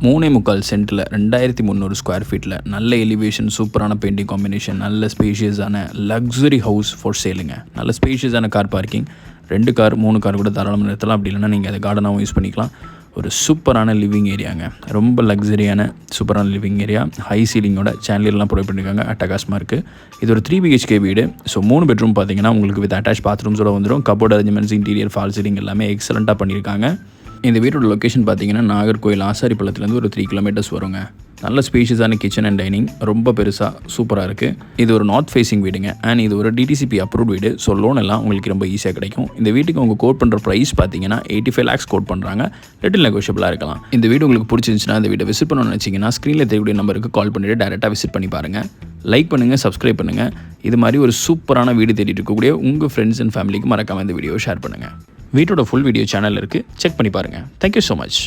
3.25 சென்ட்டில் 2300 square ஃபீட்டில் நல்ல elevation, சூப்பரான பெயிண்டிங் காம்பினேஷன், நல்ல ஸ்பேஷியஸான லக்ஸுரி ஹவுஸ் ஃபார் சேலுங்க. நல்ல ஸ்பேஷியஸான கார் பார்க்கிங், 2 கார் 3 கார் கூட தாராளமாக நிறுத்தலாம். அப்படி இல்லைனா நீங்கள் அதை கார்டனாகவும் யூஸ் பண்ணிக்கலாம். ஒரு சூப்பரான லிவிங் ஏரியாங்க, ரொம்ப லக்ஸரியான சூப்பரான லிவிங் ஏரியா, ஹை சீலிங்கோட சேனல்லாம் ப்ரொவைட் பண்ணியிருக்காங்க. அட்டகாசமாக இருக்குது. இது ஒரு 3 BHK வீடு. ஸோ 3 பெட்ரூம் பார்த்தீங்கன்னா உங்களுக்கு வித் அட்டாச் பாத்ரூம்ஸோட வந்துடும். Cupboard arrangements, interior, fall ceiling எல்லாமே எக்ஸலண்ட்டாக பண்ணியிருக்காங்க. இந்த வீட்டோட லொக்கேஷன் பார்த்தீங்கன்னா நாகர்கோயில் ஆசாரிப்பள்ளத்துலேருந்து ஒரு 3 கிலோமீட்டர்ஸ் வருங்க. நல்ல ஸ்பேஷியஸான கிச்சன் அண்ட் டைனிங், ரொம்ப பெருசாக சூப்பராக இருக்குது. இது ஒரு நார்த் ஃபேஸிங் வீடுங்க. அண்ட் இது ஒரு டிடிசிபி அப்ரூவ்ட் வீடு. ஸோ லோன் எல்லாம் உங்களுக்கு ரொம்ப ஈஸியாக கிடைக்கும். இந்த வீட்டுக்கு அவங்க கோட் பண்ணுற ப்ரைஸ் பார்த்தீங்கன்னா 85 lakhs கோட் பண்ணுறாங்க. லிட்டில் நெகோஷியபிளாக இருக்கலாம். இந்த வீடு உங்களுக்கு பிடிச்சிருந்துச்சுன்னா இந்த வீட்டை விசிட் பண்ணணும்னு நினச்சிங்கன்னா ஸ்க்ரீனில் தெரியக்கூடிய நம்பருக்கு கால் பண்ணிவிட்டு டேரெக்டாக விசிட் பண்ணி பாருங்கள். லைக் பண்ணுங்கள், சப்ஸ்கிரைப் பண்ணுங்கள். இது மாதிரி ஒரு சூப்பரான வீடு தேடிட்டு இருக்கக்கூடிய உங்கள் ஃப்ரெண்ட்ஸ் அண்ட் ஃபேமிலிக்கு மறக்காமல் இந்த வீடியோ ஷேர் பண்ணுங்கள். வீட்டோட ஃபுல் வீடியோ சேனல் இருக்குது, செக் பண்ணி பாருங்கள். Thank you so much.